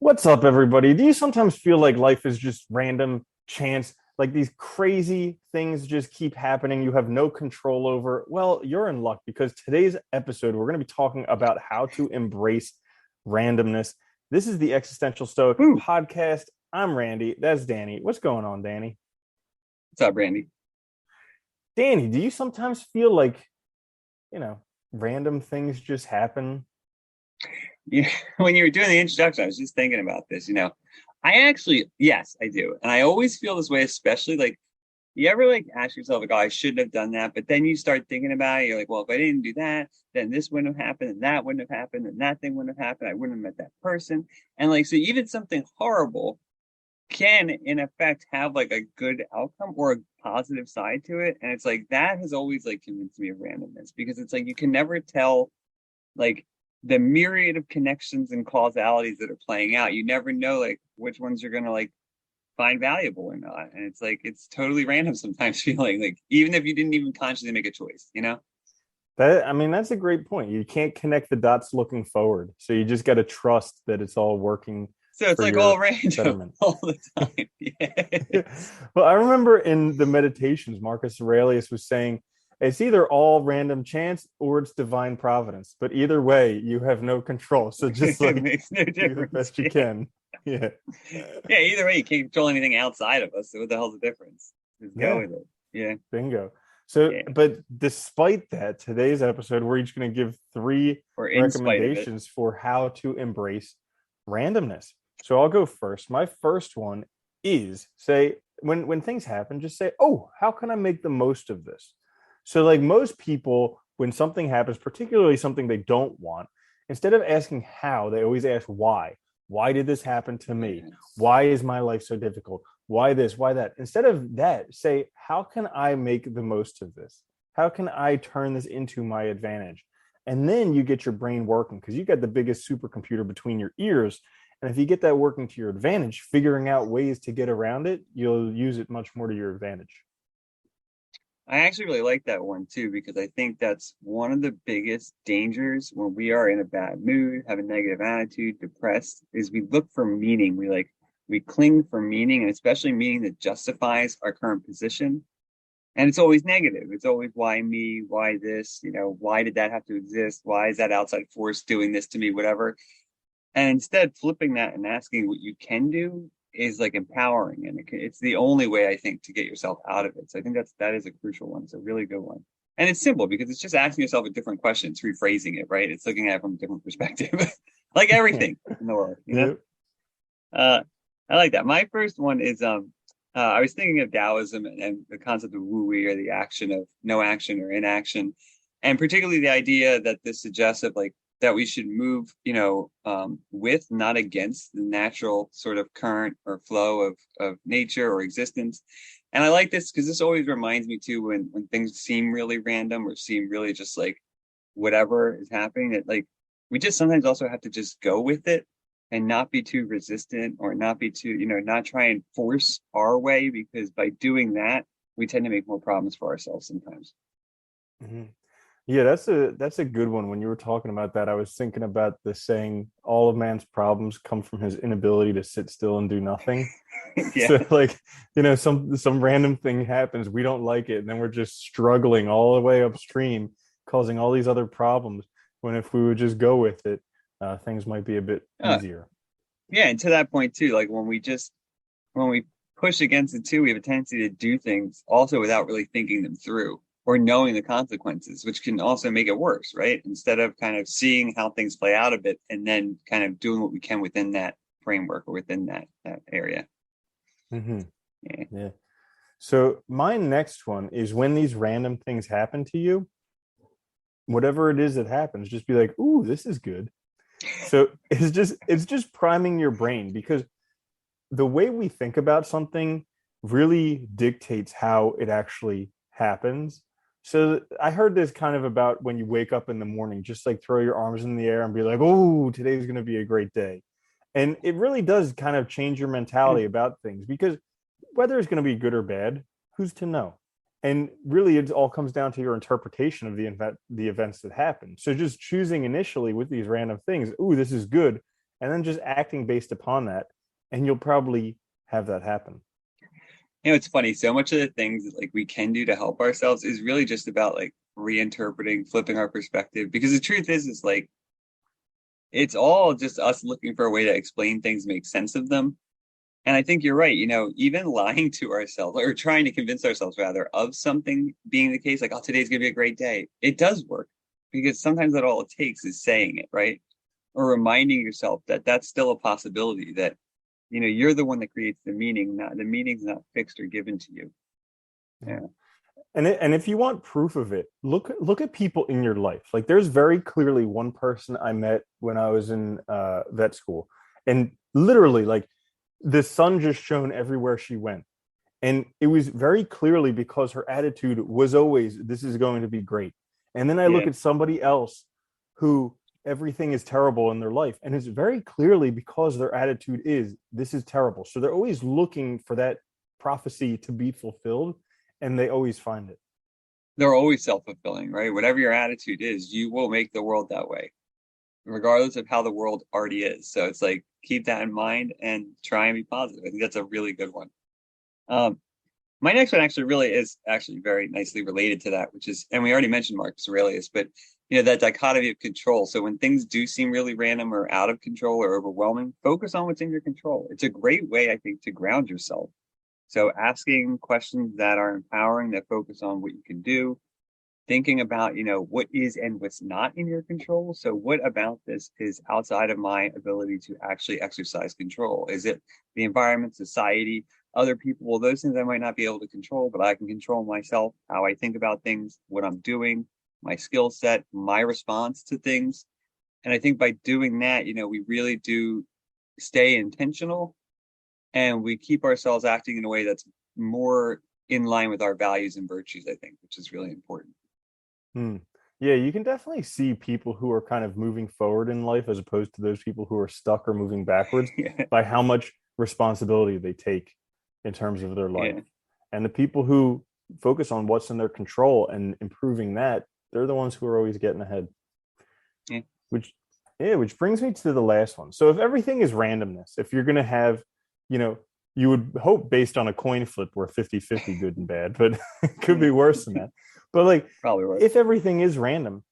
What's up, everybody? Do you sometimes feel like life is just random chance, like these crazy things just keep happening you have no control over? Well, you're in luck because today's episode, we're going to be talking about how to embrace randomness. This is the Existential Stoic Woo. podcast. I'm Randy. That's Danny. What's going on, Danny? What's up, Randy? Danny, do you sometimes feel like, you know, random things just happen? Yeah, when you were doing the introduction, I was just thinking about this. I actually, yes, I do. And I always feel this way, especially like you ever like ask yourself, like, oh, I shouldn't have done that. But then you start thinking about it. You're like, well, if I didn't do that, then this wouldn't have happened, and that wouldn't have happened, and that thing wouldn't have happened. I wouldn't have met that person. And like, so even something horrible can, in effect, have like a good outcome or a positive side to it. And it's like that has always like convinced me of randomness because it's like you can never tell like the myriad of connections and causalities that are playing out. You never know like which ones you're gonna like find valuable or not. And it's like it's totally random sometimes feeling like even if you didn't even consciously make a choice. That's a great point. You can't connect the dots looking forward. So you just got to trust that it's all working So it's for like all your random betterment. all the time. Yeah. Well, I remember in the meditations, Marcus Aurelius was saying it's either all random chance or it's divine providence. But either way, you have no control. So just It like makes no do the difference. best you Yeah. can. Yeah. Yeah, either way, you can't control anything outside of us. So what the hell's the difference? Just go Yeah. with it. Yeah. Bingo. So, Yeah. but despite that, today's episode, we're each going to give three Or in spite of it. recommendations for how to embrace randomness. So I'll go first. My first one is say when things happen, just say, "Oh, how can I make the most of this?" So like most people, when something happens, particularly something they don't want, instead of asking how, they always ask why. Why did this happen to me? Yes. Why is my life so difficult? Why this? Why that? Instead of that, say, how can I make the most of this? How can I turn this into my advantage? And then you get your brain working because you got the biggest supercomputer between your ears. And if you get that working to your advantage, figuring out ways to get around it, you'll use it much more to your advantage. I actually really like that one too, because I think that's one of the biggest dangers when we are in a bad mood, have a negative attitude, depressed, is we look for meaning. We cling for meaning, and especially meaning that justifies our current position. And it's always negative. It's always why me, why this, why did that have to exist? Why is that outside force doing this to me, whatever? And instead flipping that and asking what you can do is like empowering, and it's the only way I think to get yourself out of it. So I think that is a crucial one. It's a really good one, and it's simple because it's just asking yourself a different question. It's rephrasing it, right? It's looking at it from a different perspective, like everything in the world. Yeah. Uh, I like that. My first one is I was thinking of Taoism and the concept of Wu Wei, or the action of no action or inaction, and particularly the idea that this suggests of like that we should move, with, not against the natural sort of current or flow of nature or existence. And I like this because this always reminds me too when things seem really random or seem really just like whatever is happening, that like we just sometimes also have to just go with it and not be too resistant or not be too, not try and force our way, because by doing that, we tend to make more problems for ourselves sometimes. Mhm. Yeah, that's a good one. When you were talking about that, I was thinking about the saying, "All of man's problems come from his inability to sit still and do nothing." Yeah. So, like, some random thing happens, we don't like it, and then we're just struggling all the way upstream, causing all these other problems. When if we would just go with it, things might be a bit Uh, easier. yeah. And to that point too, like when we push against it too, we have a tendency to do things also without really thinking them through or knowing the consequences, which can also make it worse, right? Instead of kind of seeing how things play out a bit and then kind of doing what we can within that framework or within that area. Hmm. Yeah. Yeah. So my next one is when these random things happen to you, whatever it is that happens, just be like, "Ooh, this is good." So it's just priming your brain because the way we think about something really dictates how it actually happens. So I heard this kind of about when you wake up in the morning, just like throw your arms in the air and be like, "Oh, today's going to be a great day." And it really does kind of change your mentality about things because whether it's going to be good or bad, who's to know? And really, it all comes down to your interpretation of the events that happen. So just choosing initially with these random things, "Ooh, this is good," and then just acting based upon that, and you'll probably have that happen. It's funny. So much of the things that like we can do to help ourselves is really just about like reinterpreting, flipping our perspective. Because the truth is like it's all just us looking for a way to explain things, make sense of them. And I think you're right. Even lying to ourselves or trying to convince ourselves rather of something being the case, like, oh, today's gonna be a great day. It does work because sometimes that all it takes is saying it, right? Or reminding yourself that that's still a possibility, that you're the one that creates the meaning, not the meaning's not fixed or given to you. Yeah. Yeah. And if you want proof of it, look at people in your life. Like there's very clearly one person I met when I was in vet school, and literally like the sun just shone everywhere she went. And it was very clearly because her attitude was always, this is going to be great. And then I look Yeah. at somebody else who everything is terrible in their life, and it's very clearly because their attitude is, this is terrible. So they're always looking for that prophecy to be fulfilled, and they always find it. They're always self-fulfilling, right? Whatever your attitude is, you will make the world that way, regardless of how the world already is. So it's like keep that in mind and try and be positive. I think that's a really good one. Um, my next one actually really is actually very nicely related to that, which is, and we already mentioned Marcus Aurelius, but that dichotomy of control. So when things do seem really random or out of control or overwhelming, focus on what's in your control. It's a great way, I think, to ground yourself. So asking questions that are empowering, that focus on what you can do, thinking about, what is and what's not in your control. So what about this is outside of my ability to actually exercise control? Is it the environment, society, other people? Well, those things I might not be able to control, but I can control myself, how I think about things, what I'm doing, my skill set, my response to things. And I think by doing that, we really do stay intentional, and we keep ourselves acting in a way that's more in line with our values and virtues, I think, which is really important. Hmm. Yeah, you can definitely see people who are kind of moving forward in life as opposed to those people who are stuck or moving backwards Yeah. by how much responsibility they take in terms of their life. Yeah. And the people who focus on what's in their control and improving that, they're the ones who are always getting ahead. Yeah. Which which brings me to the last one. So if everything is randomness, if you're going to have, you know, you would hope based on a coin flip we're 50-50 good and bad, but it could be worse than that. But like Probably right. if everything is random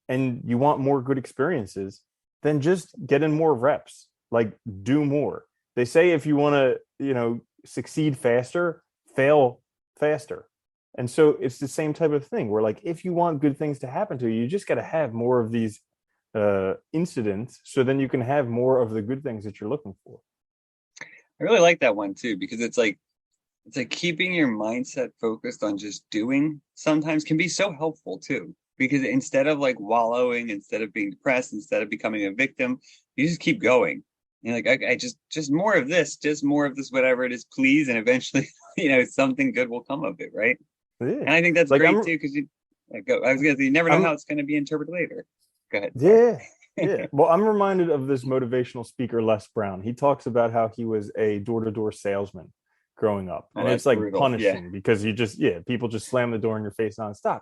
and you want more good experiences, then just get in more reps, like do more. They say if you want to, succeed faster, fail faster. And so it's the same type of thing where like if you want good things to happen to you, you just got to have more of these incidents so then you can have more of the good things that you're looking for. I really like that one too, because it's like keeping your mindset focused on just doing sometimes can be so helpful too. Because instead of like wallowing, instead of being depressed, instead of becoming a victim, you just keep going. You're like, I just more of this, whatever it is, please. And eventually, something good will come of it, right? Yeah. And I think that's Like great too, because I was gonna say, you never know I'm how it's gonna be interpreted later. Go ahead, sorry. Yeah. Yeah. Well, I'm reminded of this motivational speaker, Les Brown. He talks about how he was a door to door salesman growing up. Oh, And that's it's like brutal. Yeah. punishing because people just slam the door in your face nonstop.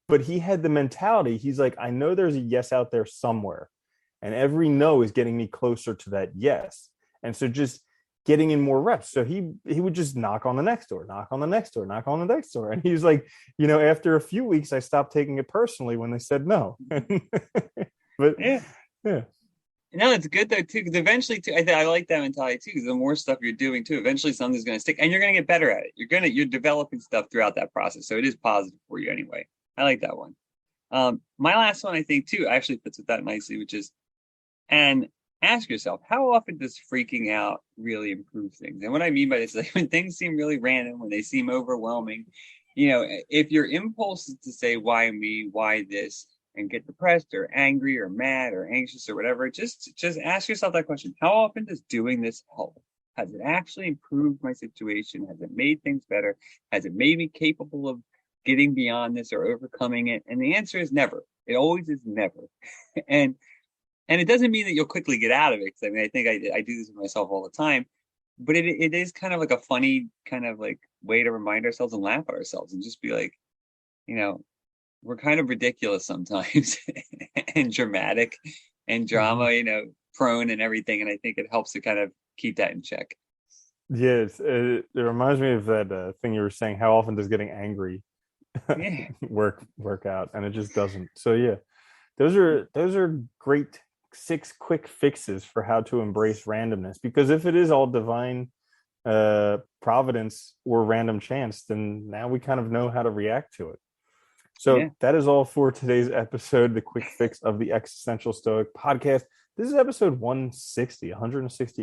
But he had the mentality, he's like, I know there's a yes out there somewhere. And every no is getting me closer to that yes. And so just getting in more reps. So he would just knock on the next door, knock on the next door, knock on the next door. And he's like, after a few weeks, I stopped taking it personally when they said no. But Yeah. yeah. No, it's good though too, because eventually too, I like that mentality too, because the more stuff you're doing too, eventually something's going to stick, and you're going to get better at it. You're developing stuff throughout that process, so it is positive for you anyway. I like that one. My last one I think too actually fits with that nicely, which is, and ask yourself, how often does freaking out really improve things? And what I mean by this is like when things seem really random, when they seem overwhelming, if your impulse is to say, why me, why this, and get depressed or angry or mad or anxious or whatever, just ask yourself that question. How often does doing this help? Has it actually improved my situation? Has it made things better? Has it made me capable of getting beyond this or overcoming it? And the answer is never. It always is never. and it doesn't mean that you'll quickly get out of it. Because I mean, I think I do this with myself all the time. But it is kind of like a funny kind of like way to remind ourselves and laugh at ourselves and just be like, you know, we're kind of ridiculous sometimes and dramatic and Mm-hmm. drama, prone and everything, and I think it helps to kind of keep that in check. Yes, it reminds me of that thing you were saying. How often does getting angry Yeah. work out? And it just doesn't. So yeah, those are great 6 quick fixes for how to embrace randomness. Because if it is all divine providence or random chance, then now we kind of know how to react to it. Yeah. So that is all for today's episode, the quick fix of the Existential Stoic podcast. This is episode 160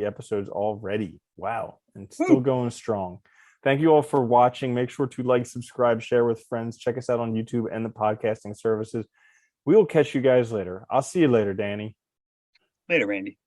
episodes already. Wow. And still Woo. going strong. Thank you all for watching. Make sure to like, subscribe, share with friends. Check us out on YouTube and the podcasting services. We will catch you guys later. I'll see you later, Danny. Later, Randy.